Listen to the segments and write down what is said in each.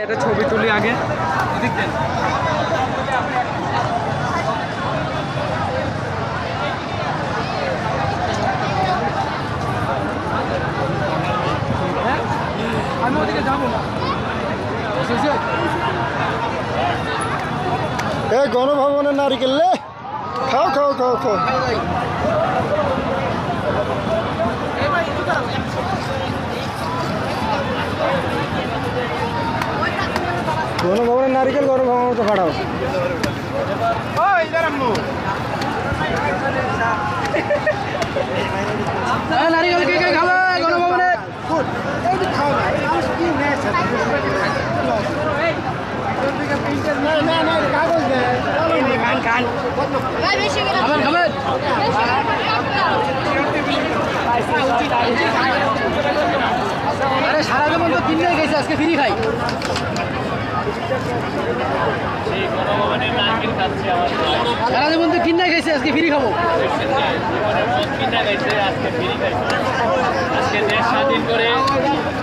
এটা ছবি তুলি আগে। আমি ওদিকে যাবো না। এই গণভবনের নারিকেল লে খাও খাও খাও খাও। গণভবনের নারিকেল গণভবন তো ফাটাও। নারিকেল কে কে খাবে গণভবনে? আরে সারা জীবন তো কিনে গেছে, আজকে ফ্রি খাই। সারা জীবন তো কিনে গেছে, আজকে ফ্রি খাবো। আজকে দেশ স্বাধীন করে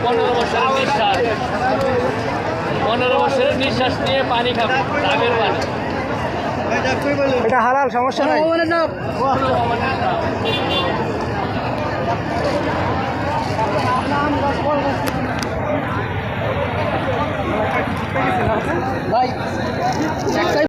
15 বছরের নিঃশ্বাস, 15 বছরের নিঃশ্বাস নিয়ে পানি খাবো, ডাবের পানি। এটা হালাল, সমস্যা নাই। গণভবনের নাম